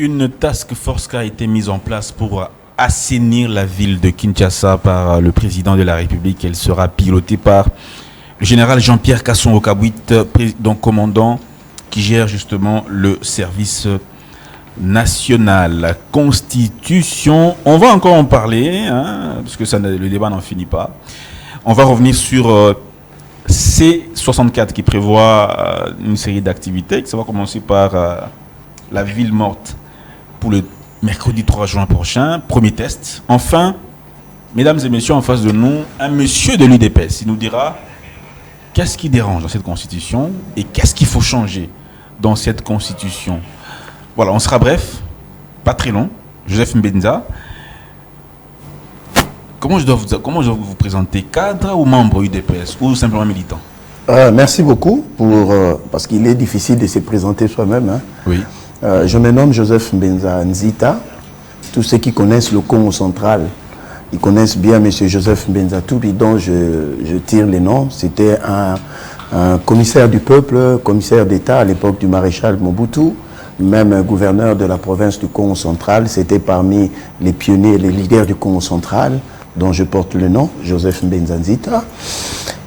Une task force qui a été mise en place pour assainir la ville de Kinshasa par le président de la République. Elle sera pilotée par le général Jean-Pierre Kasongo-Kabouit, donc commandant qui gère justement le service national. La Constitution, on va encore en parler, parce que le débat n'en finit pas. On va revenir sur C64 qui prévoit une série d'activités. Ça va commencer par la ville morte pour le mercredi 3 juin prochain, premier test. Enfin, mesdames et messieurs, en face de nous, un monsieur de l'UDPS. Il nous dira qu'est-ce qui dérange dans cette constitution et qu'est-ce qu'il faut changer dans cette constitution. Voilà, on sera bref, pas très long. Joseph Mbenza. Comment je dois vous présenter, cadre ou membre UDPS ou simplement militant? Merci beaucoup parce qu'il est difficile de se présenter soi-même. Hein. Oui. Je me nomme Joseph Mbenza Nzita. Tous ceux qui connaissent le Congo central, ils connaissent bien M. Joseph Mbenza Toubi, dont je tire les noms. C'était un commissaire du peuple, commissaire d'État à l'époque du maréchal Mobutu, même gouverneur de la province du Congo central. C'était parmi les pionniers et les leaders du Congo central, dont je porte le nom, Joseph Mbenza Nzita.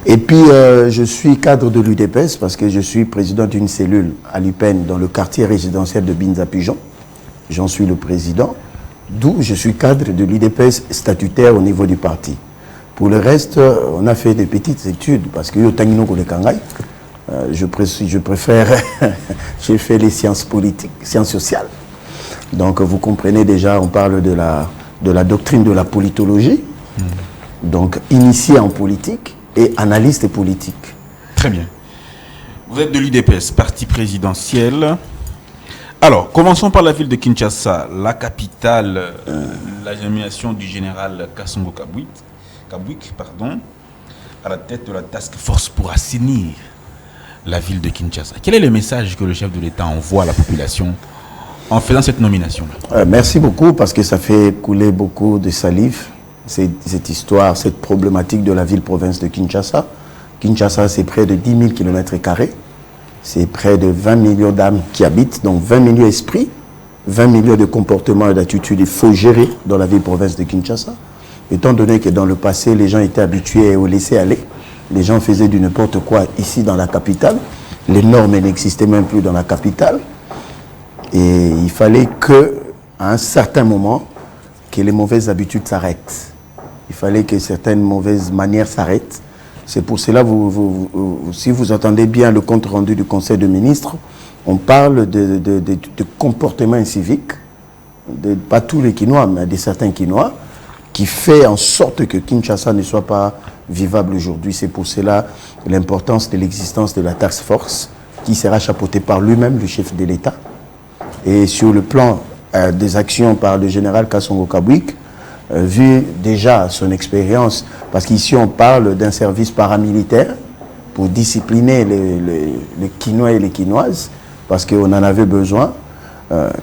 Et puis, je suis cadre de l'UDPS parce que je suis président d'une cellule à l'UPEN dans le quartier résidentiel de Binza-Pigeon. J'en suis le président, d'où je suis cadre de l'UDPS statutaire au niveau du parti. Pour le reste, on a fait des petites études parce que je préfère, j'ai fait les sciences politiques, sciences sociales. Donc, vous comprenez déjà, on parle de la doctrine de la politologie, donc initié en politique et analyste politique. Très bien. Vous êtes de l'UDPS, parti présidentiel. Alors, commençons par la ville de Kinshasa, la capitale, la nomination du général Kasongo-Kabouit, à la tête de la task force pour assainir la ville de Kinshasa. Quel est le message que le chef de l'État envoie à la population en faisant cette nomination-là? Merci beaucoup parce que ça fait couler beaucoup de salive. Cette histoire, cette problématique de la ville-province de Kinshasa. Kinshasa, c'est près de 10 000 km². C'est près de 20 millions d'âmes qui habitent, donc 20 millions d'esprits, 20 millions de comportements et d'attitudes. Il faut gérer dans la ville-province de Kinshasa. Étant donné que dans le passé, les gens étaient habitués au laisser-aller. Les gens faisaient du n'importe quoi ici dans la capitale. Les normes n'existaient même plus dans la capitale. Et il fallait qu'à un certain moment, que les mauvaises habitudes s'arrêtent. Il fallait que certaines mauvaises manières s'arrêtent. C'est pour cela, si vous entendez bien le compte rendu du Conseil de ministres, on parle de comportements inciviques, pas tous les Kinois, mais de certains Kinois, qui fait en sorte que Kinshasa ne soit pas vivable aujourd'hui. C'est pour cela l'importance de l'existence de la task force, qui sera chapeautée par lui-même, le chef de l'État. Et sur le plan des actions par le général Kasongo-Kabouit, vu déjà son expérience, parce qu'ici on parle d'un service paramilitaire pour discipliner les Kinois et les Kinoises, parce qu'on en avait besoin.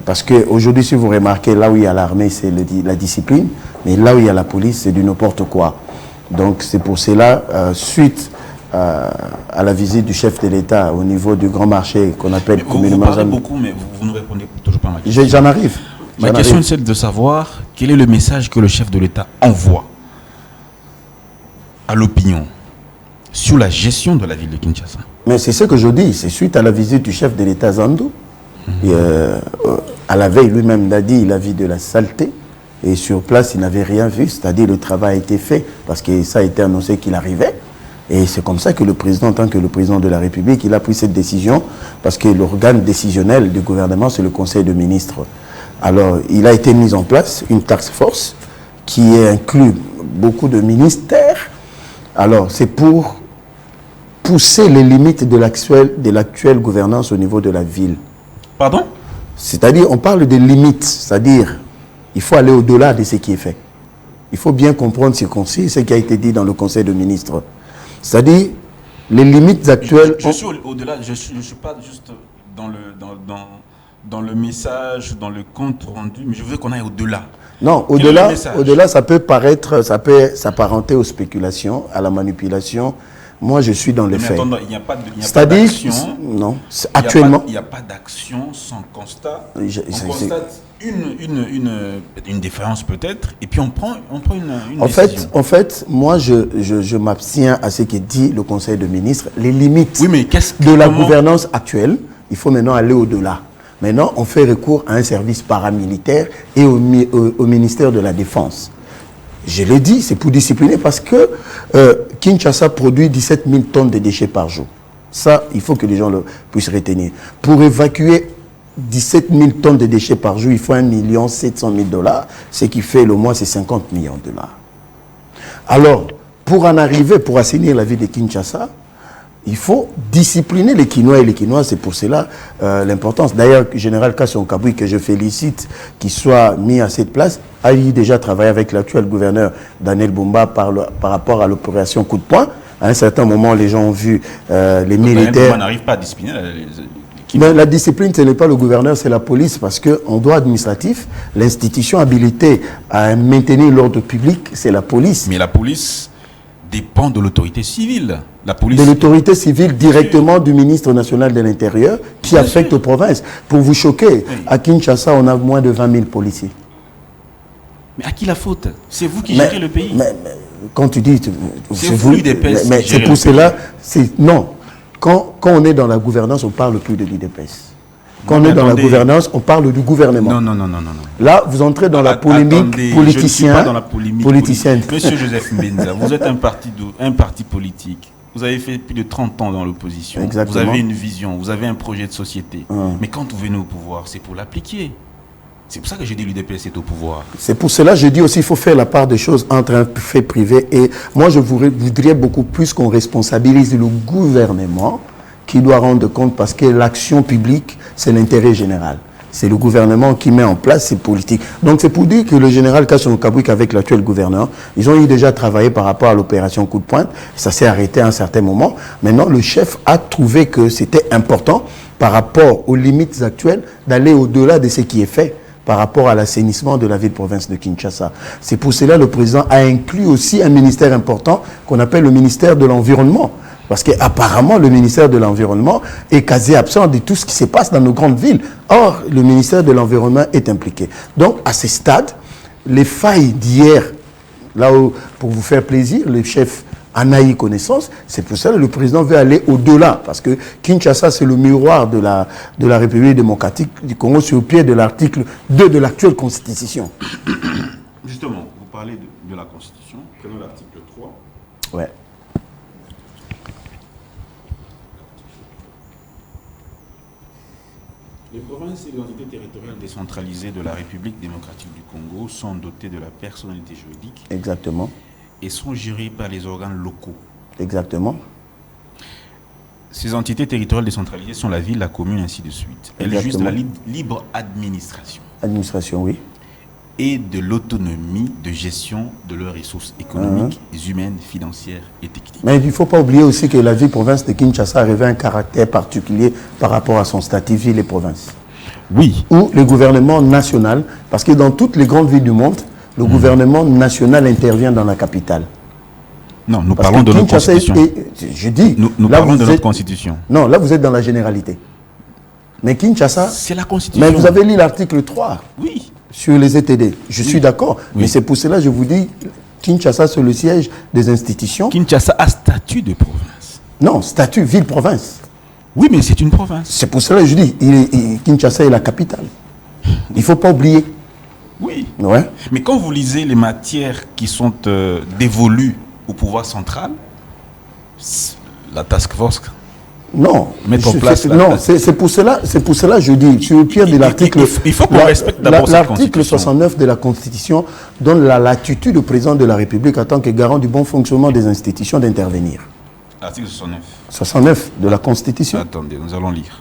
Parce qu'aujourd'hui, si vous remarquez, là où il y a l'armée, c'est la discipline, mais là où il y a la police, c'est du n'importe quoi. Donc c'est pour cela, suite à la visite du chef de l'État au niveau du grand marché qu'on appelle communément... Vous parlez beaucoup, mais vous ne répondez toujours pas à ma question. J'en arrive. Ma question est celle de savoir quel est le message que le chef de l'État envoie à l'opinion sur la gestion de la ville de Kinshasa. Mais c'est ce que je dis, c'est suite à la visite du chef de l'État Zando. À la veille, lui-même l'a dit, il a vu de la saleté. Et sur place, il n'avait rien vu, c'est-à-dire le travail a été fait, parce que ça a été annoncé qu'il arrivait. Et c'est comme ça que le président, en tant que le président de la République, il a pris cette décision, parce que l'organe décisionnel du gouvernement, c'est le Conseil de ministres. Alors, il a été mis en place une task force qui inclut beaucoup de ministères. Alors, c'est pour pousser les limites de l'actuelle gouvernance au niveau de la ville. Pardon? C'est-à-dire, on parle de limites, c'est-à-dire, il faut aller au-delà de ce qui est fait. Il faut bien comprendre ce qui a été dit dans le Conseil de ministres. C'est-à-dire, les limites actuelles... Je suis au-delà, je ne suis pas juste dans le message, dans le compte rendu, mais je veux qu'on aille au-delà. Non, au-delà, ça peut paraître, ça peut s'apparenter aux spéculations, à la manipulation, Moi, je suis dans les faits. Attends, il n'y a pas C'est-à-dire, d'action. non, actuellement. Il n'y a pas d'action sans constat. On constate une différence peut-être, et puis on prend une en décision. fait, moi, je m'abstiens à ce que dit le Conseil de ministres. Les limites de la gouvernance actuelle, il faut maintenant aller au-delà. Maintenant, on fait recours à un service paramilitaire et au ministère de la Défense. Je l'ai dit, c'est pour discipliner parce que Kinshasa produit 17 000 tonnes de déchets par jour. Ça, il faut que les gens puissent retenir. Pour évacuer 17 000 tonnes de déchets par jour, il faut 1 700 000 $, ce qui fait le mois, c'est 50 millions de dollars. Alors, pour en arriver, pour assainir la vie de Kinshasa, il faut discipliner les Kinois et les Kinois, c'est pour cela l'importance. D'ailleurs, le général Kasson Kabui, que je félicite, qu'il soit mis à cette place, a déjà travaillé avec l'actuel gouverneur Daniel Bumba par rapport à l'opération coup de poing. À un certain moment, les gens ont vu les militaires... Daniel Bumba n'arrive pas à discipliner mais la discipline, ce n'est pas le gouverneur, c'est la police, parce qu'en droit administratif, l'institution habilitée à maintenir l'ordre public, c'est la police. Mais la police dépend de l'autorité civile. La police... De l'autorité civile directement du ministre national de l'Intérieur qui affecte aux provinces. Pour vous choquer, à Kinshasa, on a moins de 20 000 policiers. Mais à qui la faute? C'est vous qui gérez le pays. Mais quand tu dis... C'est vous l'UDPS. Mais c'est pour cela... Non. Quand on est dans la gouvernance, on ne parle plus de l'UDPS. Quand on est dans la gouvernance, on parle du gouvernement. Non. Là, vous entrez dans la polémique politicienne. Je ne suis pas dans la polémique politicienne. Monsieur Joseph Mbenza, vous êtes un parti politique. Vous avez fait plus de 30 ans dans l'opposition. Vous avez une vision, vous avez un projet de société. Mais quand vous venez au pouvoir, c'est pour l'appliquer. C'est pour ça que j'ai dit l'UDPS est au pouvoir. C'est pour cela que je dis aussi qu'il faut faire la part des choses entre un fait privé et... Moi, je voudrais beaucoup plus qu'on responsabilise le gouvernement qui doit rendre compte parce que l'action publique, c'est l'intérêt général. C'est le gouvernement qui met en place ces politiques. Donc, c'est pour dire que le général Kasson Kabwik avec l'actuel gouverneur, ils ont déjà travaillé par rapport à l'opération coup de pointe. Ça s'est arrêté à un certain moment. Maintenant, le chef a trouvé que c'était important par rapport aux limites actuelles d'aller au-delà de ce qui est fait par rapport à l'assainissement de la ville-province de Kinshasa. C'est pour cela que le président a inclus aussi un ministère important qu'on appelle le ministère de l'Environnement. Parce qu'apparemment, le ministère de l'Environnement est quasi absent de tout ce qui se passe dans nos grandes villes. Or, le ministère de l'Environnement est impliqué. Donc, à ce stade, les failles d'hier, là où, pour vous faire plaisir, le chef en a eu connaissance, c'est pour ça que le président veut aller au-delà. Parce que Kinshasa, c'est le miroir de la République démocratique du Congo sur le pied de l'article 2 de l'actuelle Constitution. Justement, vous parlez de la Constitution, prenons l'article 3. Ouais. Les provinces et les entités territoriales décentralisées de la République démocratique du Congo sont dotées de la personnalité juridique. Exactement. Et sont gérées par les organes locaux. Exactement. Ces entités territoriales décentralisées sont la ville, la commune, ainsi de suite. Elles jouissent de la libre administration. Administration, oui. Et de l'autonomie de gestion de leurs ressources économiques, humaines, financières et techniques. Mais il ne faut pas oublier aussi que la ville-province de Kinshasa revêt un caractère particulier par rapport à son statut ville et province. Oui. Ou le gouvernement national, parce que dans toutes les grandes villes du monde, le gouvernement national intervient dans la capitale. Non, nous parlons de notre constitution. Je dis... Nous parlons de notre constitution. Non, là vous êtes dans la généralité. Mais Kinshasa... C'est la constitution. Mais vous avez lu l'article 3. Oui. Sur les ETD. Je suis d'accord. Oui. Mais c'est pour cela que je vous dis, Kinshasa, c'est le siège des institutions. Kinshasa a statut de province. Non, statut ville-province. Oui, mais c'est une province. C'est pour cela que je dis, Kinshasa est la capitale. Il ne faut pas oublier. Oui. Ouais. Mais quand vous lisez les matières qui sont dévolues au pouvoir central, la task force... Non, mettre en place non, c'est pour cela que je dis, sur le pied de l'article... Il faut qu'on respecte d'abord cette L'article 69 de la Constitution donne la latitude au président de la République en tant que garant du bon fonctionnement des institutions d'intervenir. L'article 69. 69 de la Constitution. Attendez, nous allons lire.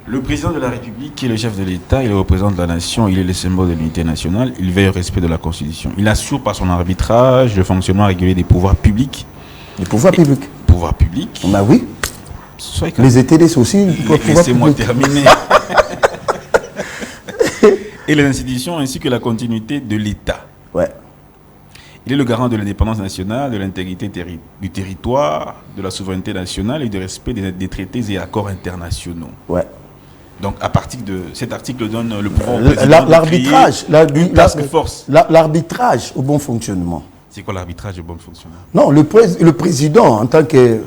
Le président de la République est le chef de l'État, il représente la nation, il est le symbole de l'unité nationale, il veille au respect de la Constitution. Il assure par son arbitrage le fonctionnement régulier des pouvoirs publics. Les pouvoirs publics. Pouvoirs publics. Bah oui. Les ETD, c'est aussi... Laissez-moi terminer. Et les institutions ainsi que la continuité de l'État. Ouais. Il est le garant de l'indépendance nationale, de l'intégrité du territoire, de la souveraineté nationale et du respect des traités et accords internationaux. Ouais. Donc, à partir de cet article donne le pouvoir au président l'arbitrage, une task force. L'arbitrage au bon fonctionnement. C'est quoi l'arbitrage au bon fonctionnement? Non, le président, en tant que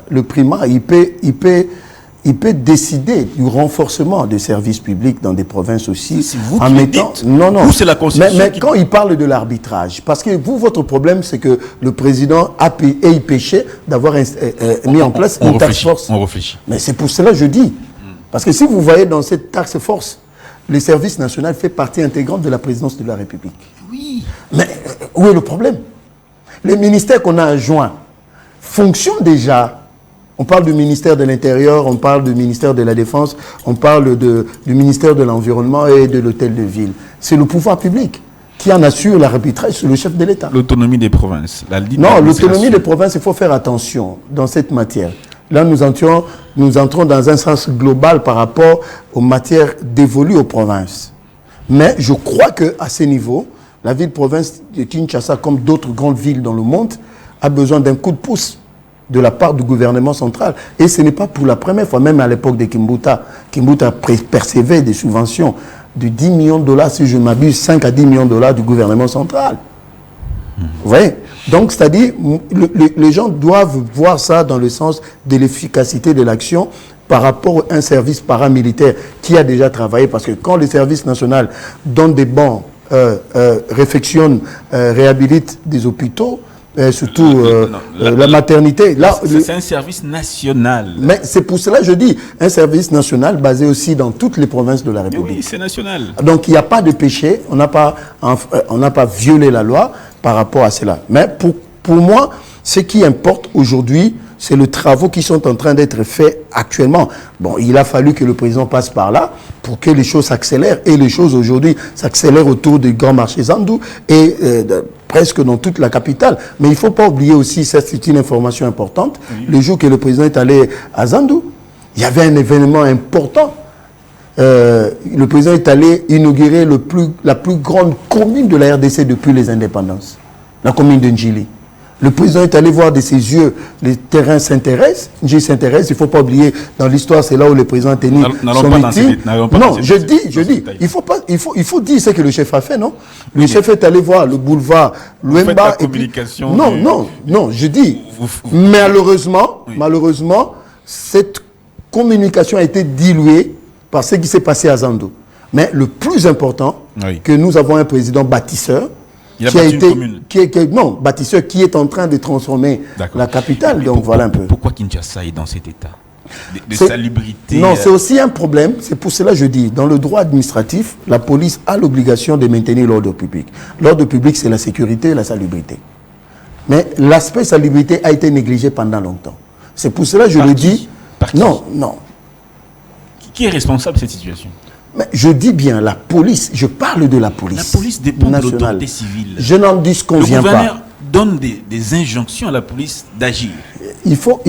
le primat, il peut décider du renforcement des services publics dans des provinces aussi. C'est vous en qui mettant. dites. Non, non. Ou c'est la Constitution mais qui... quand il parle de l'arbitrage, parce que vous, votre problème, c'est que le président a péché d'avoir mis en place une task force. On réfléchit. Mais c'est pour cela que je dis. Parce que si vous voyez dans cette task force, le service national fait partie intégrante de la présidence de la République. Oui. Mais où est le problème? Les ministères qu'on a adjoints fonctionnent déjà. On parle du ministère de l'Intérieur, on parle du ministère de la Défense, on parle du ministère de l'Environnement et de l'Hôtel de Ville. C'est le pouvoir public qui en assure l'arbitrage sur le chef de l'État. L'autonomie des provinces. Non, l'autonomie des provinces, il faut faire attention dans cette matière. Là, nous entrons dans un sens global par rapport aux matières dévolues aux provinces. Mais je crois qu'à ce niveau, la ville-province de Kinshasa, comme d'autres grandes villes dans le monde, a besoin d'un coup de pouce de la part du gouvernement central. Et ce n'est pas pour la première fois, même à l'époque de Kimbuta. Kimbuta percevait des subventions de 10 millions de dollars, si je ne m'abuse, 5 à 10 millions de dollars du gouvernement central. Vous voyez? Donc, c'est-à-dire, les gens doivent voir ça dans le sens de l'efficacité de l'action par rapport à un service paramilitaire qui a déjà travaillé. Parce que quand le service national donne des bons, réfectionne, réhabilite des hôpitaux, surtout la maternité. C'est un service national. Mais c'est pour cela que je dis, un service national basé aussi dans toutes les provinces de la République. Oui, c'est national. Donc il n'y a pas de péché, on n'a pas violé la loi par rapport à cela. Mais pour moi, ce qui importe aujourd'hui, c'est les travaux qui sont en train d'être faits actuellement. Bon, il a fallu que le président passe par là pour que les choses s'accélèrent. Et les choses aujourd'hui s'accélèrent autour du grand marché Zandou et presque dans toute la capitale. Mais il ne faut pas oublier aussi, ça c'est une information importante, le jour que le président est allé à Zandou, il y avait un événement important. Le président est allé inaugurer la plus grande commune de la RDC depuis les indépendances, la commune de Njili. Le président est allé voir de ses yeux, les terrains s'intéressent, Njili s'intéresse, il ne faut pas oublier, dans l'histoire, c'est là où le président a tenu son meeting. Non, je dis, il faut dire ce que le chef a fait, non? Le chef est allé voir le boulevard Luemba. Non, je dis, malheureusement, cette communication a été diluée par ce qui s'est passé à Zando. Mais le plus important, que nous avons un président bâtisseur, bâtisseur qui est en train de transformer la capitale. Donc voilà un peu. Pourquoi Kinshasa est dans cet état de salubrité? Non, c'est aussi un problème. C'est pour cela que je dis, dans le droit administratif, la police a l'obligation de maintenir l'ordre public. L'ordre public, c'est la sécurité et la salubrité. Mais l'aspect salubrité a été négligé pendant longtemps. C'est pour cela que je le dis. Non. Qui est responsable de cette situation? Mais je dis bien la police, je parle de la police. La police dépend de l'autorité civile. Je n'en disconviens pas. Le gouverneur donne des injonctions à la police d'agir. Il faut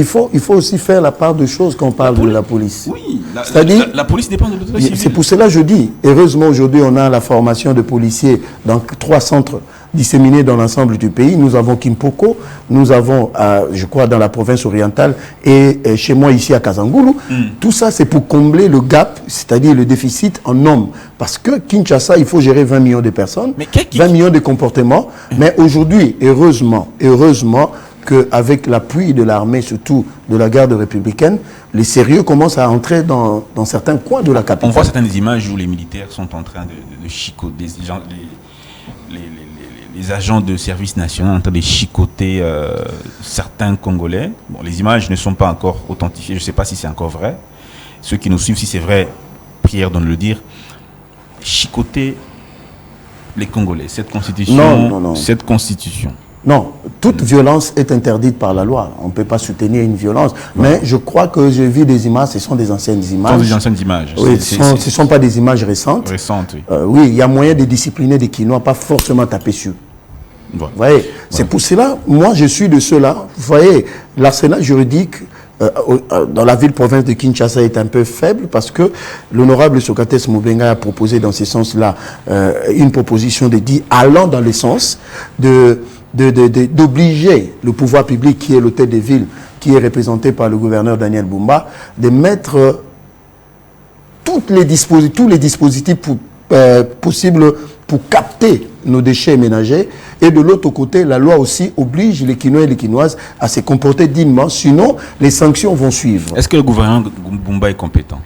aussi faire la part de choses quand on parle de la police. Oui, c'est-à-dire la police dépend de l'autorité civile. C'est pour cela que je dis, heureusement aujourd'hui on a la formation de policiers dans 3 centres disséminés dans l'ensemble du pays. Nous avons Kimpoko, nous avons, je crois, dans la province orientale et chez moi ici à Kazangoulou. Tout ça, c'est pour combler le gap, c'est-à-dire le déficit en hommes. Parce que Kinshasa, il faut gérer 20 millions de personnes, 20 millions de comportements. Mais aujourd'hui, heureusement, qu'avec l'appui de l'armée, surtout de la garde républicaine, les sérieux commencent à entrer dans certains coins de la capitale. On voit certaines images où les militaires sont en train de chicoter, les agents de service national en train de chicoter certains Congolais. Bon, les images ne sont pas encore authentifiées, je ne sais pas si c'est encore vrai. Ceux qui nous suivent, si c'est vrai, prière de le dire. Chicoter les Congolais, cette constitution. Non, toute violence est interdite par la loi. On ne peut pas soutenir une violence. Mais je crois que j'ai vu des images, ce sont des anciennes images. Ce sont des anciennes images. Oui, ce ne sont pas des images récentes. Oui. Oui, il y a moyen de discipliner des Quinois, pas forcément taper sur. Vous voyez, c'est pour cela, moi je suis de ceux-là. Vous voyez, l'arsenal juridique dans la ville-province de Kinshasa est un peu faible parce que l'honorable Socrates Moubenga a proposé dans ce sens-là une proposition de dire allant dans le sens de d'obliger le pouvoir public, qui est l'hôtel des villes, qui est représenté par le gouverneur Daniel Bumba, de mettre tous les dispositifs possibles pour capter nos déchets ménagers. Et de l'autre côté, la loi aussi oblige les Quinois et les Quinoises à se comporter dignement, sinon les sanctions vont suivre. Est-ce que le gouverneur Bumba est compétent?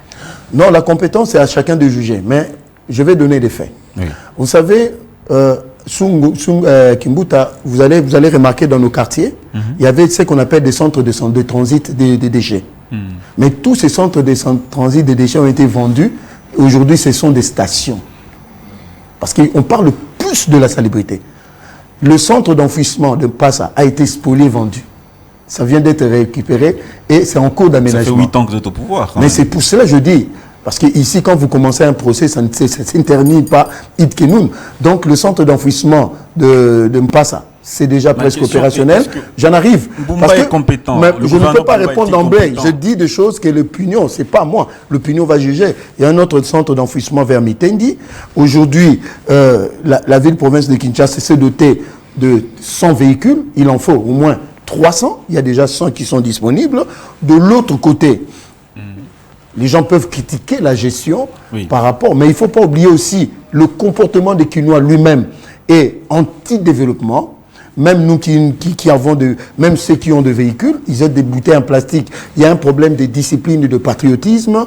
Non, la compétence, c'est à chacun de juger. Mais je vais donner des faits. Oui. Vous savez, Kimbuta, vous allez remarquer dans nos quartiers, il y avait ce qu'on appelle des centres de transit des déchets. Mais tous ces centres de transit des déchets ont été vendus. Aujourd'hui, ce sont des stations. Parce qu'on parle plus de la salubrité. Le centre d'enfouissement de Passa a été spolié, vendu. Ça vient d'être récupéré et c'est en cours d'aménagement. Ça fait 8 ans que vous êtes au pouvoir. Mais c'est pour cela que je dis, parce qu'ici, quand vous commencez un procès, ça ne s'interdit pas id kenun. Donc, le centre d'enfouissement de Mpassa, c'est déjà presque opérationnel. J'en arrive. Bumba est compétent. Mais je ne peux pas répondre d'emblée. Je dis des choses que l'opinion, ce n'est pas moi. L'opinion va juger. Il y a un autre centre d'enfouissement vers Mitendi. Aujourd'hui, la ville-province de Kinshasa s'est dotée de 100 véhicules. Il en faut au moins 300. Il y a déjà 100 qui sont disponibles. De l'autre côté, les gens peuvent critiquer la gestion par rapport, mais il ne faut pas oublier aussi le comportement des Quinois lui-même est anti-développement. Même nous qui avons même ceux qui ont des véhicules, ils ont des bouteilles en plastique. Il y a un problème de discipline et de patriotisme.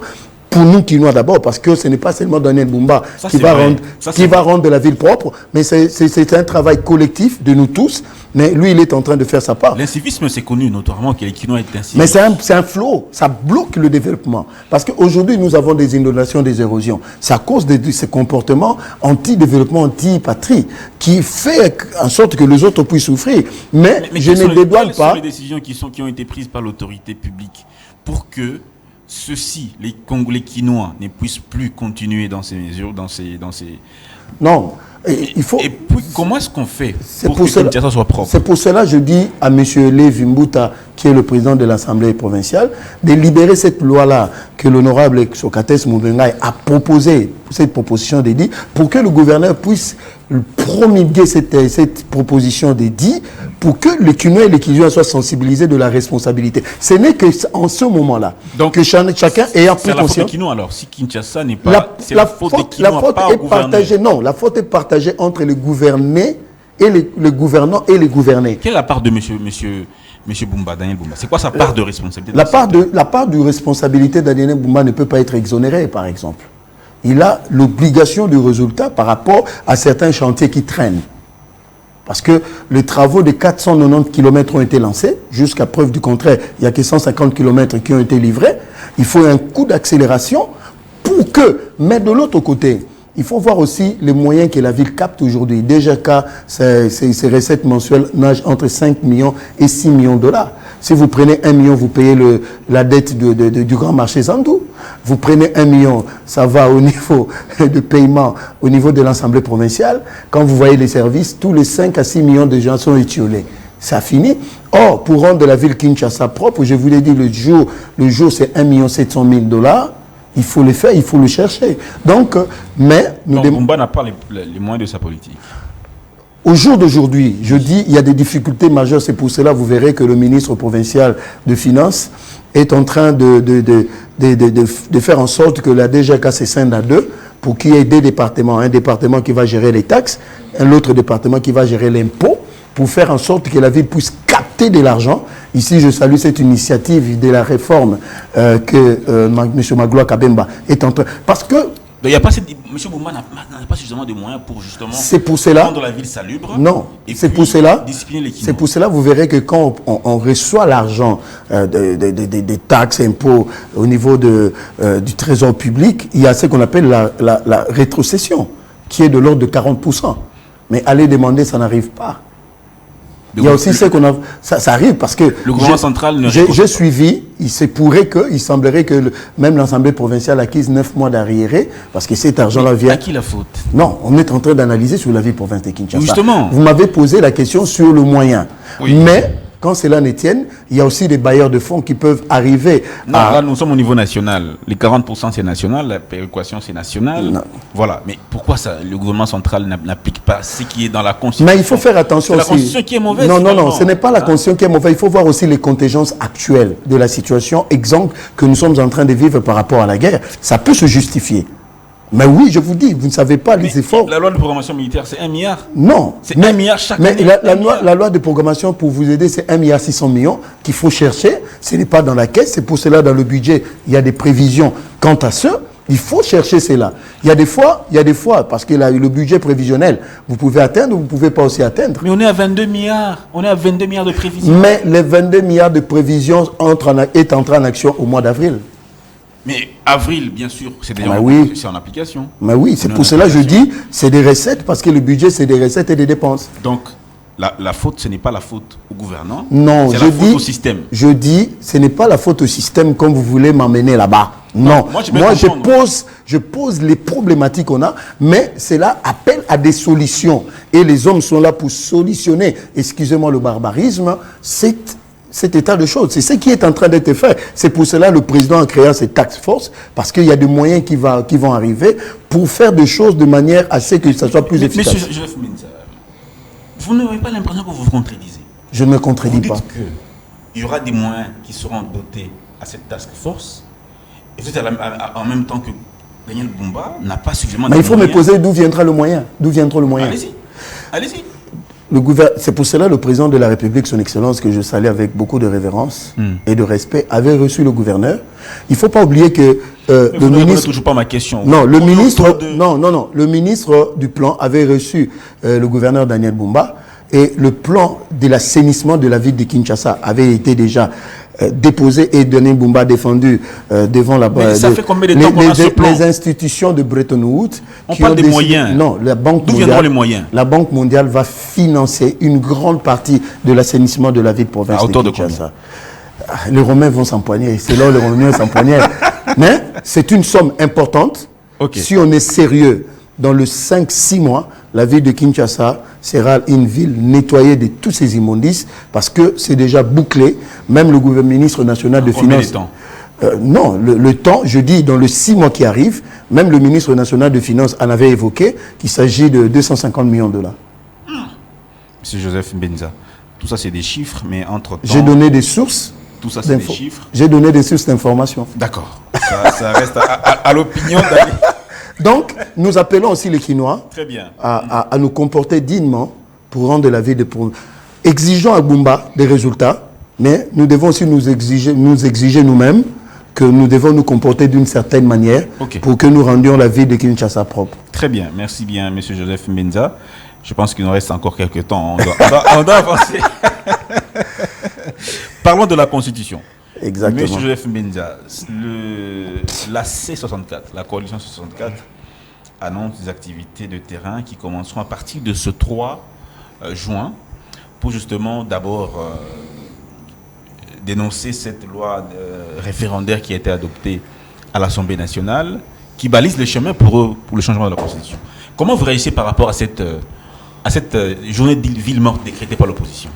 Pour nous Quinois d'abord, parce que ce n'est pas seulement Daniel Bumba qui va rendre de la ville propre, mais c'est un travail collectif de nous tous. Mais lui, il est en train de faire sa part. L'incivisme, c'est connu notoirement que les Quinois est ainsi. Mais c'est un flot, ça bloque le développement. Parce qu'aujourd'hui, nous avons des inondations, des érosions. C'est à cause de ces comportements anti-développement, anti-patrie, qui fait en sorte que les autres puissent souffrir. Mais je ne dédouane pas. Quelles sont les décisions qui ont été prises par l'autorité publique pour que ceux-ci, les Congolais Quinois, ne puissent plus continuer dans ces mesures, dans ces... Non. Il faut... Et puis, comment est-ce qu'on fait pour que Kinshasa soit propre? C'est pour cela que je dis à M. Lévi Mbuta, qui est le président de l'Assemblée provinciale, de libérer cette loi-là que l'honorable Socrates Moubengaï a proposée, cette proposition d'édit, pour que le gouverneur puisse promulguer cette proposition d'édit, pour que les Quinois et les Quinois soient sensibilisés de la responsabilité. Ce n'est qu'en ce moment-là que chacun ayant pris conscience. C'est la faute des Quinois alors, si Kinshasa n'est pas... La faute des Quinois, pas au gouverner. Non, la faute est partagée entre les gouvernés et les gouvernants et les gouvernés. Quelle est la part de monsieur Bumba, Daniel Bumba? C'est quoi sa part de responsabilité? La part de responsabilité de Daniel Bumba ne peut pas être exonérée, par exemple. Il a l'obligation du résultat par rapport à certains chantiers qui traînent. Parce que les travaux de 490 km ont été lancés. Jusqu'à preuve du contraire, il n'y a que 150 km qui ont été livrés. Il faut un coup d'accélération pour que... Mais de l'autre côté, il faut voir aussi les moyens que la ville capte aujourd'hui. Déjà, ces recettes mensuelles nagent entre 5 millions et 6 millions de dollars. Si vous prenez 1 million, vous payez la dette du grand marché Zandou. Vous prenez 1 million, ça va au niveau de paiement, au niveau de l'Assemblée provinciale. Quand vous voyez les services, tous les 5 à 6 millions de gens sont étiolés. Ça finit. Or, pour rendre la ville Kinshasa propre, je vous l'ai dit, le jour c'est 1 700 000 dollars. Il faut le faire, il faut le chercher. Donc, Bumba n'a pas les moyens de sa politique. Au jour d'aujourd'hui, je dis, il y a des difficultés majeures. C'est pour cela, vous verrez que le ministre provincial de Finances est en train de faire en sorte que la DGK se scinde à deux pour qu'il y ait 2 départements. Un département qui va gérer les taxes, un autre département qui va gérer l'impôt, pour faire en sorte que la ville puisse capter de l'argent. Ici, je salue cette initiative de la réforme que M. Magloire Kabemba est en train... Parce que... Il y a pas M. Bumba n'a pas suffisamment de moyens pour justement rendre la ville salubre. Non, c'est pour cela. C'est pour cela, vous verrez que quand on reçoit l'argent des taxes, impôts au niveau du trésor public, il y a ce qu'on appelle la rétrocession, qui est de l'ordre de 40%. Mais aller demander, ça n'arrive pas. Il y a aussi ce qu'on a... Ça arrive parce que... Le gouvernement central ne... J'ai suivi, il semblerait que même l'Assemblée provinciale acquise 9 mois d'arriéré, parce que cet argent-là vient... À qui la faute? Non, on est en train d'analyser sur la ville province de Kinshasa. Justement. Vous m'avez posé la question sur le moyen. Oui. Mais Quand cela ne tienne, il y a aussi des bailleurs de fonds qui peuvent arriver Là, nous sommes au niveau national. Les 40% c'est national, la péréquation c'est national. Non. Voilà. Mais pourquoi ça, le gouvernement central n'applique pas ce qui est dans la Constitution? Mais il faut faire attention aussi. C'est la Constitution qui est mauvaise. Non, ce n'est pas la Constitution qui est mauvaise. Il faut voir aussi les contingences actuelles de la situation, exemple que nous sommes en train de vivre par rapport à la guerre. Ça peut se justifier. Mais oui, je vous dis, vous ne savez pas les efforts. La loi de programmation militaire, c'est 1 milliard. Non. C'est 1 milliard chaque année. Mais la loi de programmation, pour vous aider, c'est 1,6 milliard qu'il faut chercher. Ce n'est pas dans la caisse. C'est pour cela, dans le budget, il y a des prévisions. Quant à ce, il faut chercher cela. Il y a des fois, parce que le budget prévisionnel, vous pouvez atteindre ou vous ne pouvez pas aussi atteindre. Mais on est à 22 milliards. On est à 22 milliards de prévisions. Mais les 22 milliards de prévisions est entré en action au mois d'avril. Mais avril, bien sûr, c'est déjà c'est en application. Mais oui, c'est pour cela que je dis, c'est des recettes, parce que le budget, c'est des recettes et des dépenses. Donc, la faute, ce n'est pas la faute au gouvernement. Non, c'est la faute au système. Je dis, ce n'est pas la faute au système comme vous voulez m'emmener là-bas. Non, moi je pose les problématiques qu'on a, mais cela appelle à des solutions. Et les hommes sont là pour solutionner, excusez-moi le barbarisme, cet état de choses. C'est ce qui est en train d'être fait. C'est pour cela que le président a créé cette task force, parce qu'il y a des moyens qui vont arriver pour faire des choses de manière à ce que ça soit plus efficace. Monsieur Joseph Menza, vous n'avez pas l'impression que vous vous contredisez? Je ne me contredis pas. Vous dites qu'il y aura des moyens qui seront dotés à cette task force, et vous êtes en même temps que Daniel Bumba n'a pas suffisamment de moyens. Mais il faut moyens. me poser d'où viendra le moyen. D'où viendra le moyen? Allez-y. C'est pour cela que le président de la République, son Excellence, que je salue avec beaucoup de révérence et de respect, avait reçu le gouverneur. Il ne faut pas oublier que le ministre... toujours pas ma question. Non, le ministre du plan avait reçu le gouverneur Daniel Bumba, et le plan de l'assainissement de la ville de Kinshasa avait été déjà déposé, et Daniel Bumba défendu devant ça fait combien de temps qu'on a ce plan? Les institutions de Bretton Woods. On parle des moyens. Non, d'où viendront les moyens? La Banque mondiale va financer une grande partie de l'assainissement de la ville-province de Kinshasa. Les Romains vont s'empoigner. C'est là où les Romains s'empoigner. Mais c'est une somme importante. Okay. Si on est sérieux, dans le 5-6 mois, la ville de Kinshasa sera une ville nettoyée de tous ces immondices, parce que c'est déjà bouclé. Même le ministre national de Finances... non, le temps, je dis dans le 6 mois qui arrivent, même le ministre national de Finances en avait évoqué qu'il s'agit de 250 millions de dollars. Monsieur Joseph Menza, tout ça c'est des chiffres, mais entre-temps... J'ai donné des sources. Tout ça c'est des chiffres. J'ai donné des sources d'information. D'accord. Ça reste à l'opinion d'aller... Donc, nous appelons aussi les Kinois à nous comporter dignement pour rendre la vie de... Exigeons à Bumba des résultats, mais nous devons aussi nous exiger nous-mêmes que nous devons nous comporter d'une certaine manière pour que nous rendions la vie de Kinshasa propre. Très bien. Merci bien, M. Joseph Menza. Je pense qu'il nous reste encore quelques temps. On doit avancer. Parlons de la Constitution. Exactement. M. Joseph Menza, la C64, la coalition 64, annonce des activités de terrain qui commenceront à partir de ce 3 juin pour justement d'abord dénoncer cette loi référendaire qui a été adoptée à l'Assemblée nationale, qui balise le chemin pour le changement de la Constitution. Comment vous réagissez par rapport à cette journée de ville morte décrétée par l'opposition?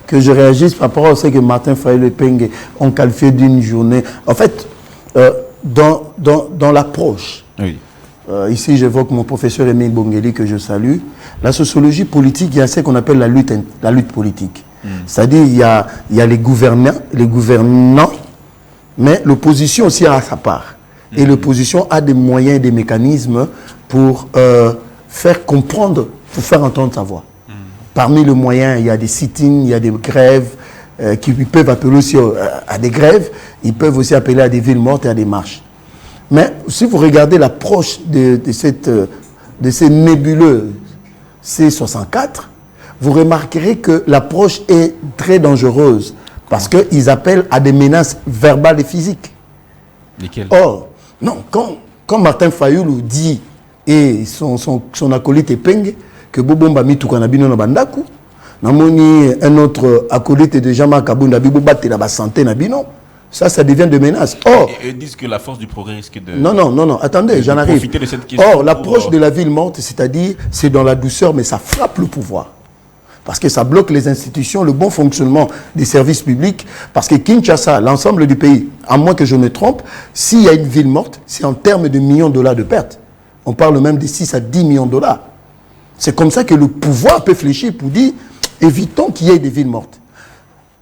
Que je réagisse par rapport à ce que Martin Fayulu-Lepenge ont qualifié d'une journée. En fait, dans l'approche, ici j'évoque mon professeur Émile Bongeli que je salue, la sociologie politique, il y a ce qu'on appelle la lutte politique. C'est-à-dire il y a les gouvernants, mais l'opposition aussi a sa part. Et l'opposition a des moyens et des mécanismes pour faire comprendre, pour faire entendre sa voix. Parmi les moyens, il y a des sit-ins, il y a des grèves qui peuvent appeler aussi à des grèves. Ils peuvent aussi appeler à des villes mortes et à des marches. Mais si vous regardez l'approche de ces nébuleux C64, vous remarquerez que l'approche est très dangereuse parce qu'ils appellent à des menaces verbales et physiques. Lesquelles? Or, non, quand Martin Fayulu dit, et son acolyte Epenge, que Bobomba Mitukanabino na bandaku, namoni un autre acolyte de Jama Kabunda Bibobate na ba santé nabino, ça devient de menace. Or, ils disent que la force du progrès risque de... Non, attendez, j'en arrive. De cette question. Or, l'approche de la ville morte, c'est-à-dire, c'est dans la douceur, mais ça frappe le pouvoir. parce que ça bloque les institutions, le bon fonctionnement des services publics, parce que Kinshasa, l'ensemble du pays, à moins que je me trompe, s'il y a une ville morte, c'est en termes de millions de dollars de pertes. On parle même de 6 à 10 millions de dollars. C'est comme ça que le pouvoir peut fléchir pour dire, évitons qu'il y ait des villes mortes.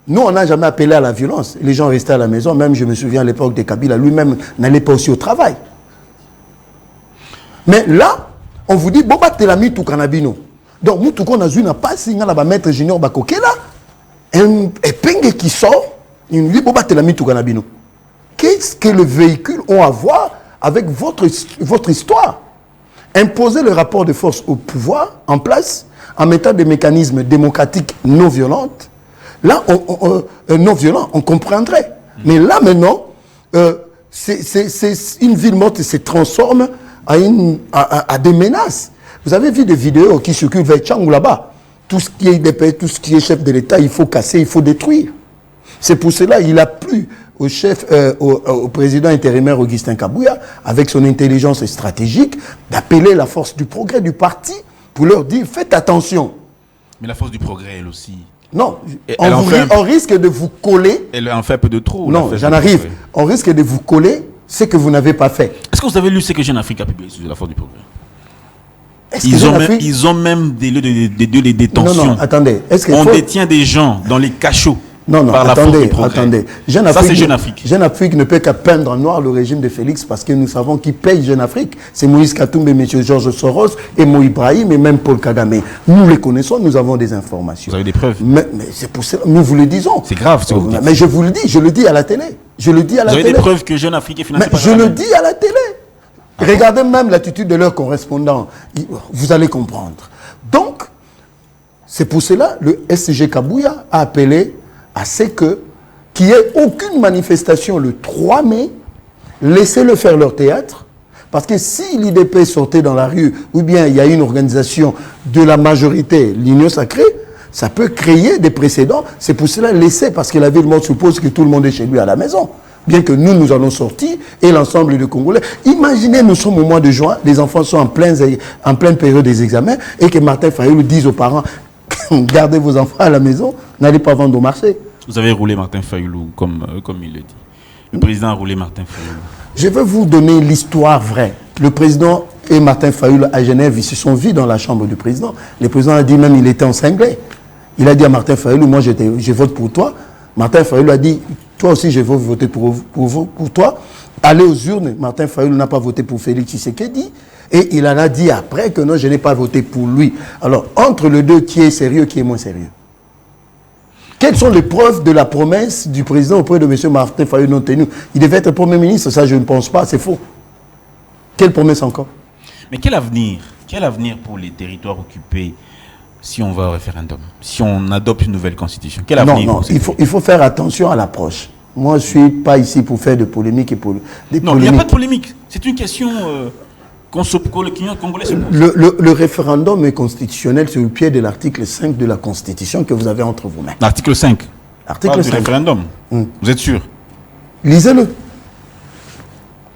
Nous, on n'a jamais appelé à la violence. Les gens restaient à la maison. Même, je me souviens à l'époque de Kabila, lui-même n'allait pas aussi au travail. Mais là, on vous dit, bon, bah, t'es l'ami tout canabino. Donc, nous, tout qu'on a vu, n'a pas signé là-bas, maître Junior Bakokela, un épingle qui sort, il nous dit, bon, bah, t'es l'ami tout canabino. Qu'est-ce que les véhicules ont à voir avec votre histoire? Imposer le rapport de force au pouvoir en place, en mettant des mécanismes démocratiques non violents, là, non violents, on comprendrait. Mais là, maintenant, c'est une ville morte se transforme à des menaces. Vous avez vu des vidéos qui circulent vers Tchangou là-bas. Tout ce qui est d'épée, tout ce qui est chef de l'État, il faut casser, il faut détruire. C'est pour cela qu'il a plu au chef, au président intérimaire Augustin Kabouya, avec son intelligence stratégique, d'appeler la force du progrès du parti pour leur dire faites attention. Mais la force du progrès, elle aussi. Non, on risque de vous coller. Elle en fait un peu de trop. Non, j'en arrive. On risque de vous coller ce que vous n'avez pas fait. Est-ce que vous avez lu ce que Jeune Afrique a publié sur la force du progrès? Ils ont même des lieux de détention. Non, attendez. On détient des gens dans les cachots. Non, attendez. Ça, c'est Jeune Afrique. Jeune Afrique ne peut qu'à peindre en noir le régime de Félix parce que nous savons qui paye Jeune Afrique. C'est Moïse Katumbi, M. Georges Soros, et Mo Ibrahim et même Paul Kagame. Nous les connaissons, nous avons des informations. Vous avez des preuves? Mais c'est pour ça, nous vous le disons. C'est grave ce que vous dites. Mais je vous le dis, je le dis à la télé. Vous avez des preuves que Jeune Afrique est financé par je le dis à la télé. Regardez même l'attitude de leurs correspondants. Vous allez comprendre. Donc, c'est pour cela le SG Kabouya a appelé à ce qu'il n'y ait aucune manifestation le 3 mai, laissez-le faire leur théâtre, parce que si l'IDP sortait dans la rue, ou bien il y a une organisation de la majorité, l'Union Sacrée, ça peut créer des précédents. C'est pour cela laisser, parce que la ville morte suppose que tout le monde est chez lui à la maison. Bien que nous allons sortir, et l'ensemble des Congolais. Imaginez, nous sommes au mois de juin, les enfants sont en pleine période des examens, et que Martin Fayulu dise aux parents, gardez vos enfants à la maison, n'allez pas vendre au marché. Vous avez roulé Martin Fayulu, comme il le dit. Le président a roulé Martin Fayulu. Je vais vous donner l'histoire vraie. Le président et Martin Fayulu à Genève, ils se sont vus dans la chambre du président. Le président a dit même, il était en cinglé. Il a dit à Martin Fayulu, moi je vote pour toi. Martin Fayulu a dit, toi aussi je vais voter pour toi. Allez aux urnes. Martin Fayulu n'a pas voté pour Félix Tshisekedi. Et il en a dit après que non, je n'ai pas voté pour lui. Alors, entre les deux, qui est sérieux, qui est moins sérieux? Quelles sont les preuves de la promesse du président auprès de M. Martin Fayulu non tenue? Il devait être Premier ministre, ça je ne pense pas, c'est faux. Quelle promesse encore? Mais quel avenir pour les territoires occupés si on va au référendum, si on adopte une nouvelle constitution? Quel avenir? Non, il faut faire attention à l'approche. Moi, je ne suis pas ici pour faire de polémique et pour des non, il n'y a pas de polémique. C'est une question congolais se pose. Le référendum est constitutionnel sur le pied de l'article 5 de la Constitution que vous avez entre vos mains. L'article 5. Article 5. Du référendum. Vous êtes sûr? Lisez-le.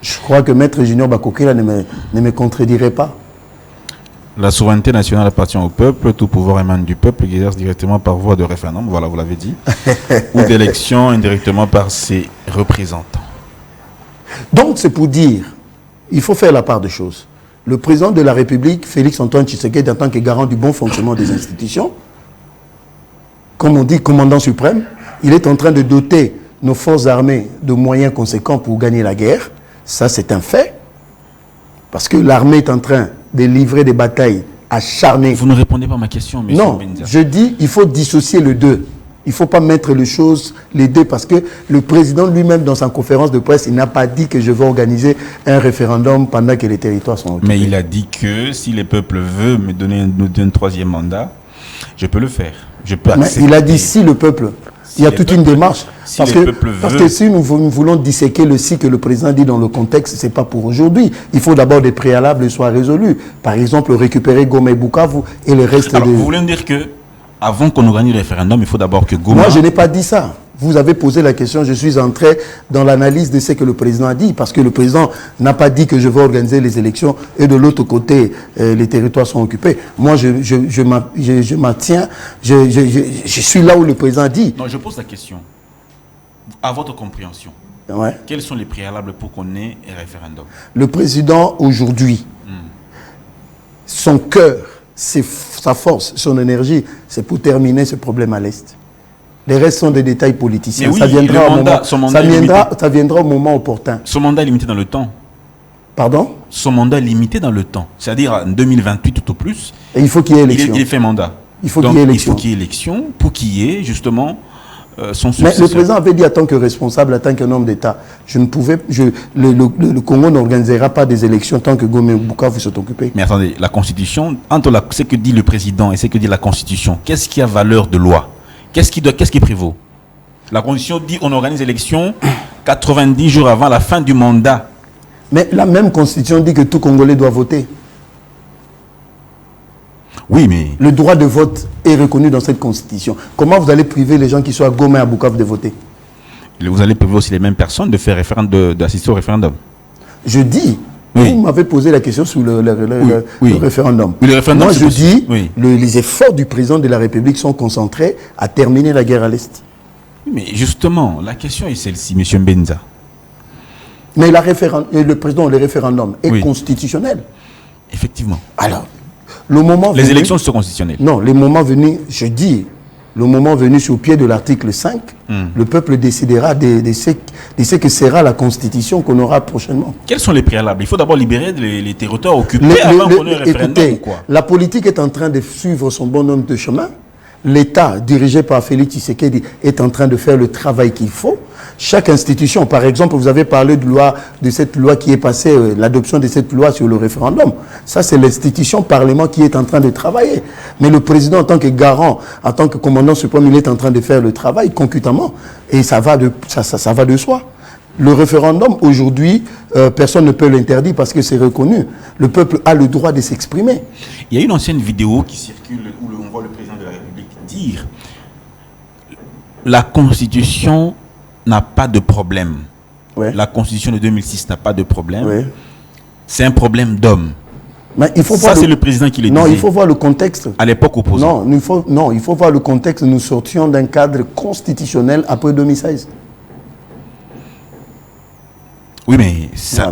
Je crois que Maître Junior Bakokela ne me contredirait pas. La souveraineté nationale appartient au peuple, tout pouvoir émane du peuple, qui exerce directement par voie de référendum, voilà, vous l'avez dit, ou d'élection indirectement par ses représentants. Donc c'est pour dire, il faut faire la part des choses. Le président de la République, Félix-Antoine Tshisekedi, en tant que garant du bon fonctionnement des institutions, comme on dit, commandant suprême, il est en train de doter nos forces armées de moyens conséquents pour gagner la guerre. Ça, c'est un fait. Parce que l'armée est en train de livrer des batailles acharnées. Vous ne répondez pas à ma question, monsieur Non, Benza. je dis, il faut dissocier les deux. Il ne faut pas mettre les deux, parce que le président lui-même, dans sa conférence de presse, il n'a pas dit que je vais organiser un référendum pendant que les territoires sont occupés. Mais il a dit que si le peuple veut me donner un troisième mandat, je peux le faire. Je peux accepter. Il a dit si le peuple. Il y a toute une démarche. Parce que si nous voulons disséquer le si que le président dit dans le contexte, ce n'est pas pour aujourd'hui. Il faut d'abord des préalables soient résolus. Par exemple, récupérer Goma et Bukavu et le reste. Alors, vous voulez me dire que avant qu'on organise le référendum, il faut d'abord que Goma... Moi, je n'ai pas dit ça. Vous avez posé la question, je suis entré dans l'analyse de ce que le président a dit, parce que le président n'a pas dit que je vais organiser les élections et de l'autre côté, les territoires sont occupés. Moi, je maintiens, je suis là où le président a dit. Non, je pose la question. À votre compréhension, Ouais. quels sont les préalables pour qu'on ait un référendum? Le président, aujourd'hui, son cœur, sa force, son énergie, c'est pour terminer ce problème à l'Est. Les restes sont des détails politiciens. Oui, ça viendra, ça viendra au moment opportun. Son mandat est limité dans le temps. Pardon? Son mandat est limité dans le temps. C'est-à-dire en 2028 tout au plus. Et il faut qu'il y ait élection. Il fait mandat. Il faut qu'il y ait élection. Il faut qu'il y ait élection pour qu'il y ait justement son successeur. Mais le président avait dit en tant que responsable, en tant qu'un homme d'État, le Congo n'organisera pas des élections tant que Goma et Bukavu sont occupés. Mais attendez, la Constitution, entre ce que dit le président et ce que dit la Constitution, qu'est-ce qui a valeur de loi? Qu'est-ce qui prévaut? La Constitution dit qu'on organise l'élection 90 jours avant la fin du mandat. Mais la même Constitution dit que tout Congolais doit voter. Oui, mais... Le droit de vote est reconnu dans cette Constitution. Comment vous allez priver les gens qui sont à Goma et à Bukavu de voter? Vous allez priver aussi les mêmes personnes de faire d'assister au référendum. Je dis, oui. Vous m'avez posé la question sur le référendum. Oui, le référendum. Moi, je dis, oui. Les efforts du président de la République sont concentrés à terminer la guerre à l'Est. Mais justement, la question est celle-ci, M. Mbenza. Mais le référendum est constitutionnel. Effectivement. Alors, le moment les élections sont constitutionnelles. Non, le moment venu, je dis, le moment venu sur le pied de l'article 5, le peuple décidera de ce que sera la constitution qu'on aura prochainement. Quels sont les préalables? Il faut d'abord libérer les territoires occupés avant qu'on ait un référendum ou quoi? La politique est en train de suivre son bonhomme de chemin. L'État, dirigé par Félix Tshisekedi, est en train de faire le travail qu'il faut. Chaque institution, par exemple, vous avez parlé de cette loi qui est passée, l'adoption de cette loi sur le référendum. Ça, c'est l'institution Parlement qui est en train de travailler. Mais le président, en tant que garant, en tant que commandant suprême, il est en train de faire le travail concutamment. Et ça va de soi. Le référendum, aujourd'hui, personne ne peut l'interdire parce que c'est reconnu. Le peuple a le droit de s'exprimer. Il y a une ancienne vidéo qui circule où on voit le président de la République dire la Constitution n'a pas de problème. Ouais. La Constitution de 2006 n'a pas de problème. Ouais. C'est un problème d'homme. Mais il faut ça, c'est le président qui le dit. Non, il faut voir le contexte. À l'époque opposée. Non, il faut voir le contexte. Nous sortions d'un cadre constitutionnel après 2016. Oui, mais ça,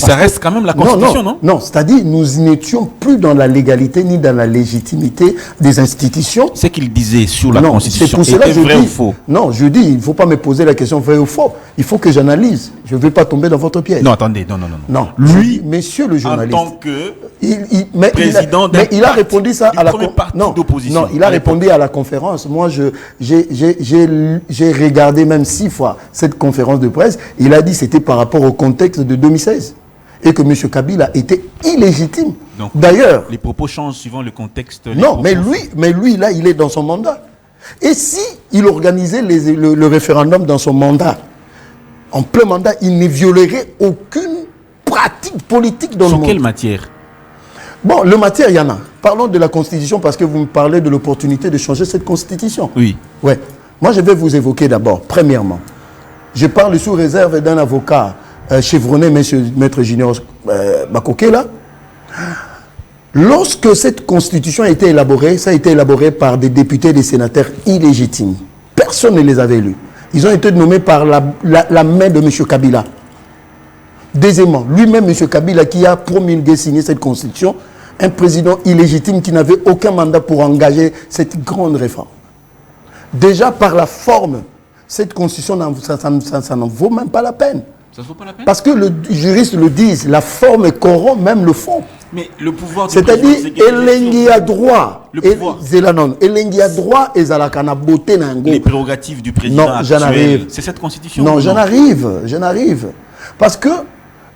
ça reste quand même la Constitution, non? Non, c'est-à-dire nous n'étions plus dans la légalité ni dans la légitimité des institutions. Ce qu'il disait sur la Constitution était vrai ou faux? Non, je dis, il ne faut pas me poser la question vrai ou faux. Il faut que j'analyse. Je ne vais pas tomber dans votre piège. Non, attendez, non. Lui, monsieur le journaliste, en tant que président il a répondu ça à la d'opposition. Non, il a répondu à la conférence. Moi, j'ai regardé même 6 fois cette conférence de presse. Il a dit que c'était par rapport au contexte de 2016 et que M. Kabila était illégitime. D'ailleurs, les propos changent suivant le contexte. Mais lui, là, il est dans son mandat. Et si il organisait le référendum dans son mandat, en plein mandat, il ne violerait aucune pratique politique dans le monde. Sur quelle matière? Bon, le matière, il y en a. Parlons de la Constitution parce que vous me parlez de l'opportunité de changer cette Constitution. Oui. Ouais. Moi, je vais vous évoquer d'abord, premièrement, je parle sous réserve d'un avocat chevronné, Maître Junior Bakoké, là. Lorsque cette Constitution a été élaborée, ça a été élaboré par des députés et des sénateurs illégitimes. Personne ne les avait élus. Ils ont été nommés par la main de M. Kabila. Deuxièmement, lui-même, M. Kabila, qui a promulgué, signé cette Constitution, un président illégitime qui n'avait aucun mandat pour engager cette grande réforme. Déjà, par la forme, cette Constitution, ça n'en vaut même pas la peine. Ça ne vaut pas la peine? Parce que les juristes le disent, la forme corrompt même le fond. Mais le pouvoir... C'est-à-dire, elengi a droit. Elengi a droit et zalakana beauté nango. Les prérogatives du président actuel, c'est cette Constitution? Non, j'en arrive. Parce que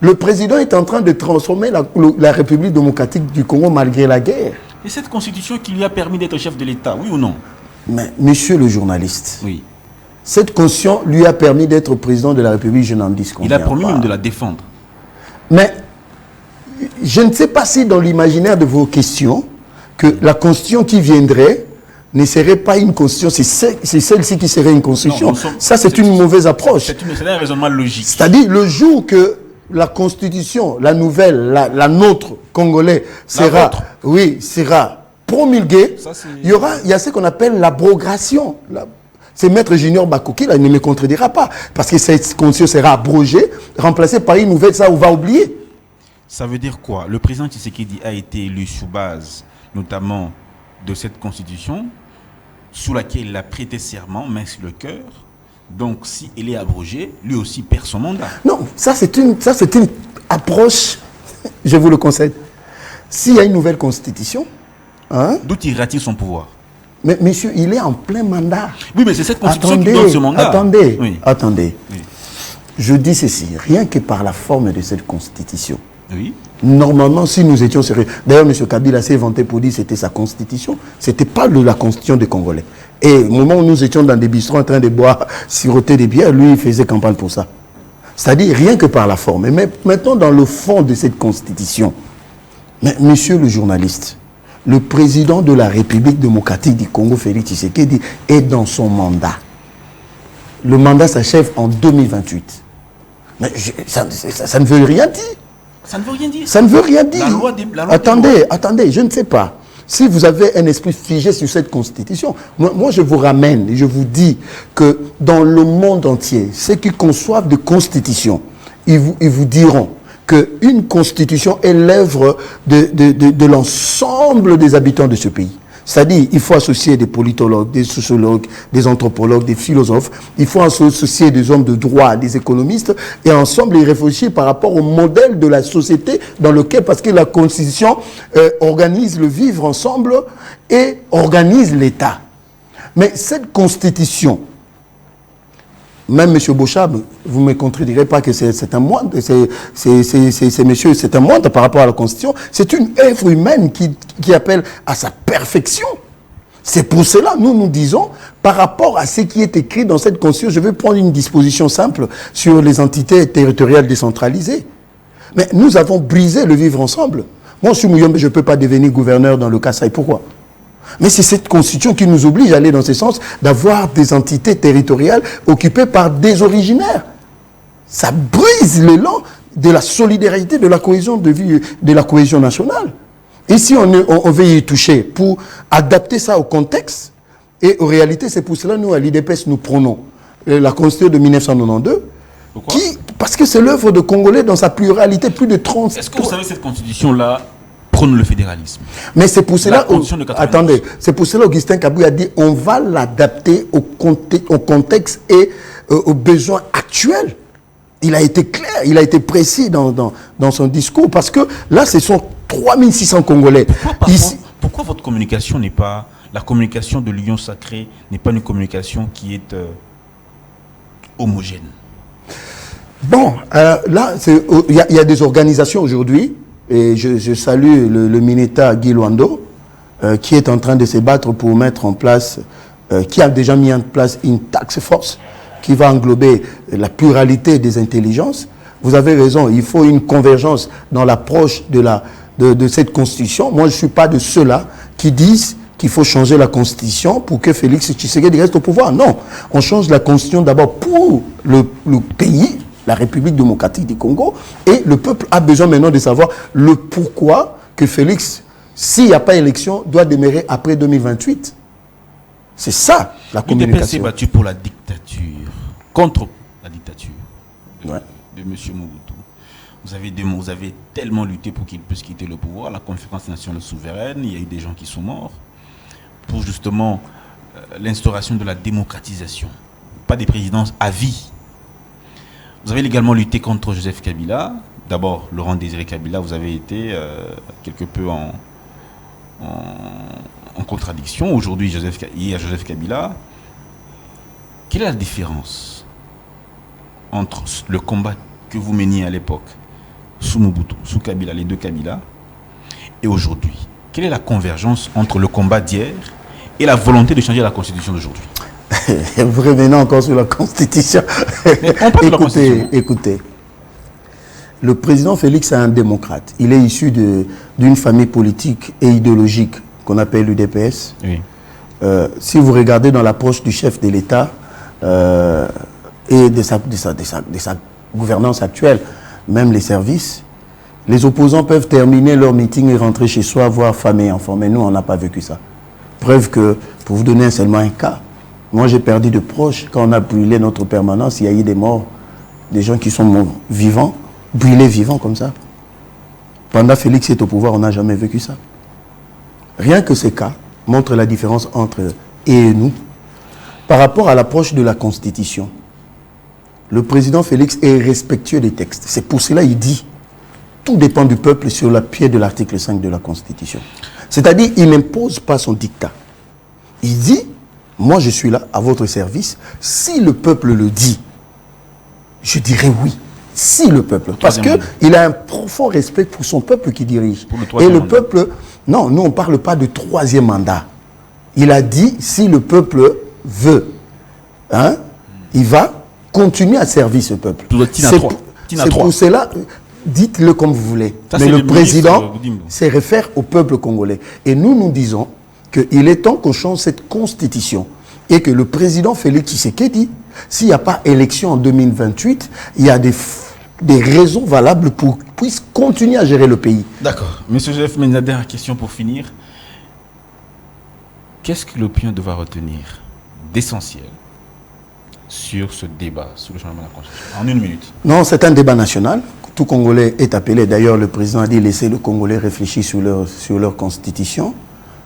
le président est en train de transformer la République démocratique du Congo malgré la guerre. Et cette Constitution qui lui a permis d'être chef de l'État, oui ou non? Mais, monsieur le journaliste, oui. Cette Constitution lui a permis d'être président de la République, je n'en disconviens pas. Il a promis même de la défendre. Mais, je ne sais pas si dans l'imaginaire de vos questions, que la Constitution qui viendrait ne serait pas une constitution, c'est celle-ci qui serait une constitution. Non, ça, c'est une mauvaise approche. C'est un raisonnement logique. C'est-à-dire, le jour que la constitution, la nouvelle, la nôtre, congolais, sera promulguée, il y a ce qu'on appelle l'abrogation. C'est Maître Junior Bakoki, là, il ne me contredira pas. Parce que cette constitution sera abrogée, remplacée par une nouvelle, ça, on va oublier. Ça veut dire quoi? Le président Tshisekedi a été élu sous base, notamment, de cette constitution, sous laquelle il a prêté serment, main sur le cœur. Donc, si elle est abrogée, lui aussi perd son mandat. Non, ça c'est une approche, je vous le concède. S'il y a une nouvelle constitution... Hein, d'où tirera-t-il son pouvoir? Mais monsieur, il est en plein mandat. Oui, mais c'est cette constitution qui donne ce mandat. Attendez. Oui. Je dis ceci, rien que par la forme de cette constitution. Oui. Normalement, si nous étions sérieux... D'ailleurs, M. Kabila s'est vanté pour dire que c'était sa constitution. Ce n'était pas la constitution des Congolais. Et au moment où nous étions dans des bistrots en train de boire, siroter des bières, lui, il faisait campagne pour ça. C'est-à-dire, rien que par la forme. Mais maintenant, dans le fond de cette constitution, mais monsieur le journaliste, le président de la République démocratique du Congo, Félix Tshisekedi, est dans son mandat. Le mandat s'achève en 2028. Mais ça ne veut rien dire. Ça ne veut rien dire. Ça ne veut rien dire. La loi attendez, je ne sais pas. Si vous avez un esprit figé sur cette constitution, moi je vous ramène et je vous dis que dans le monde entier, ceux qui conçoivent des constitutions, ils vous diront qu'une constitution est l'œuvre de l'ensemble des habitants de ce pays. C'est-à-dire, il faut associer des politologues, des sociologues, des anthropologues, des philosophes. Il faut associer des hommes de droit, des économistes, et ensemble, ils réfléchissent par rapport au modèle de la société dans lequel, parce que la Constitution organise le vivre ensemble et organise l'État. Mais cette Constitution, même M. Bochab, vous ne me contredirez pas que c'est un moindre, c'est un moindre par rapport à la Constitution. C'est une œuvre humaine qui appelle à sa perfection. C'est pour cela, nous disons, par rapport à ce qui est écrit dans cette Constitution, je vais prendre une disposition simple sur les entités territoriales décentralisées. Mais nous avons brisé le vivre ensemble. Moi, je suis Mouyombe, je ne peux pas devenir gouverneur dans le Kasaï. Pourquoi ? Mais c'est cette constitution qui nous oblige à aller dans ce sens, d'avoir des entités territoriales occupées par des originaires. Ça brise l'élan de la solidarité, de la cohésion de vie, de la cohésion nationale. Et si on veut y toucher pour adapter ça au contexte, et en réalité, c'est pour cela nous, à l'IDPS, nous prenons la constitution de 1992. Pourquoi ? Parce que c'est l'œuvre de Congolais dans sa pluralité, plus de 30... Est-ce que vous savez cette constitution-là prône le fédéralisme? Mais c'est pour cela... Attendez, c'est pour cela Augustin Kabou a dit on va l'adapter au contexte et aux besoins actuels. Il a été clair, il a été précis dans son discours, parce que là, ce sont 3600 Congolais. Pourquoi votre communication n'est pas... La communication de l'Union sacrée n'est pas une communication qui est homogène? Bon, là, il y a des organisations aujourd'hui, et je salue le Mineta Guy Luando, qui est en train de se battre pour mettre en place, qui a déjà mis en place une task force qui va englober la pluralité des intelligences. Vous avez raison, il faut une convergence dans l'approche de cette constitution. Moi, je ne suis pas de ceux-là qui disent qu'il faut changer la constitution pour que Félix Tshisekedi reste au pouvoir. Non, on change la constitution d'abord pour le pays, la République démocratique du Congo, et le peuple a besoin maintenant de savoir le pourquoi que Félix, s'il n'y a pas élection, doit demeurer après 2028. C'est ça, la communication. L'UDPS s'est battu pour la dictature, contre la dictature de M. Mobutu. Vous avez tellement lutté pour qu'il puisse quitter le pouvoir. La conférence nationale souveraine, il y a eu des gens qui sont morts pour justement l'instauration de la démocratisation. Pas des présidences à vie. Vous avez également lutté contre Joseph Kabila. D'abord, Laurent Désiré Kabila, vous avez été quelque peu en contradiction. Aujourd'hui, il y a Joseph Kabila. Quelle est la différence entre le combat que vous meniez à l'époque, sous Mobutu, sous Kabila, les deux Kabila, et aujourd'hui? Quelle est la convergence entre le combat d'hier et la volonté de changer la constitution d'aujourd'hui? Vous revenez encore sur la constitution. Écoutez, le président Félix est un démocrate. Il est issu d'une famille politique et idéologique qu'on appelle l'UDPS. Oui. si vous regardez dans l'approche du chef de l'État et de sa gouvernance actuelle, même les services, les opposants peuvent terminer leur meeting et rentrer chez soi, voir femme et enfants. Mais nous, on n'a pas vécu ça. Preuve que, pour vous donner seulement un cas, moi j'ai perdu de proches. Quand on a brûlé notre permanence, il y a eu des morts, des gens qui sont morts vivants, brûlés vivants comme ça. Pendant Félix est au pouvoir, on n'a jamais vécu ça. Rien que ces cas montrent la différence entre eux et nous. Par rapport à l'approche de la Constitution, le président Félix est respectueux des textes. C'est pour cela qu'il dit tout dépend du peuple sur le pied de l'article 5 de la Constitution. C'est-à-dire, il n'impose pas son dictat. Il dit, moi je suis là à votre service. Si le peuple le dit, je dirais oui. Si le peuple. Parce qu'il a un profond respect pour son peuple qui dirige. Et le peuple, non, nous on ne parle pas de troisième mandat. Il a dit, si le peuple veut, hein, il va continuer à servir ce peuple. C'est pour cela, dites-le comme vous voulez. Ça, mais le président se réfère au peuple congolais. Et nous disons qu'il est temps qu'on change cette constitution. Et que le président Félix Tshisekedi, s'il n'y a pas élection en 2028, il y a des raisons valables pour qu'il puisse continuer à gérer le pays. D'accord. Monsieur Joseph Menza, dernière question pour finir. Qu'est-ce que l'opinion devra retenir d'essentiel sur ce débat, sur le changement de la Constitution? En une minute. Non, c'est un débat national. Tout Congolais est appelé. D'ailleurs, le président a dit laissez le Congolais réfléchir sur leur constitution.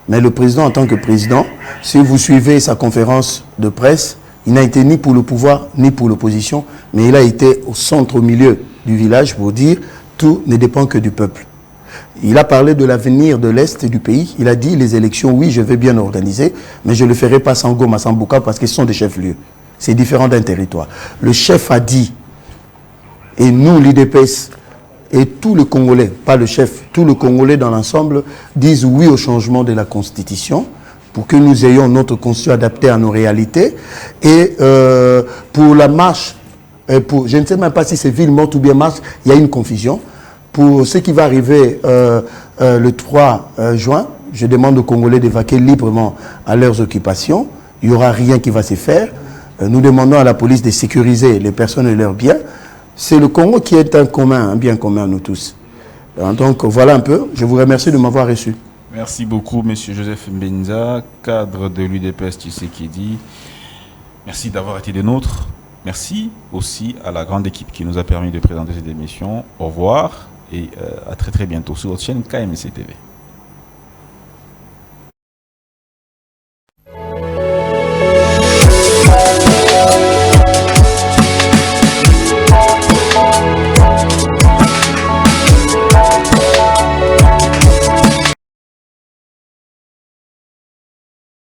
Mais le président, en tant que président, si vous suivez sa conférence de presse, il n'a été ni pour le pouvoir, ni pour l'opposition, mais il a été au centre, au milieu du village pour dire tout ne dépend que du peuple. Il a parlé de l'avenir de l'Est du pays. Il a dit les élections, oui, je vais bien organiser, mais je ne le ferai pas sans Goma, sans Bukavu, parce qu'ils sont des chefs-lieux. C'est différent d'un territoire. Le chef a dit, et nous, l'UDPS, et tout le Congolais, pas le chef, tout le Congolais dans l'ensemble, disent oui au changement de la Constitution, pour que nous ayons notre constitution adaptée à nos réalités. Et pour la marche, je ne sais même pas si c'est ville morte ou bien marche, il y a une confusion. Pour ce qui va arriver le 3 juin, je demande aux Congolais d'évacuer librement à leurs occupations. Il n'y aura rien qui va se faire. Nous demandons à la police de sécuriser les personnes et leurs biens. C'est le Congo qui est un bien commun à nous tous. Donc voilà un peu. Je vous remercie de m'avoir reçu. Merci beaucoup, M. Joseph Menza, cadre de l'UDPS Tshisekedi. Merci d'avoir été des nôtres. Merci aussi à la grande équipe qui nous a permis de présenter cette émission. Au revoir et à très très bientôt sur votre chaîne KMC TV.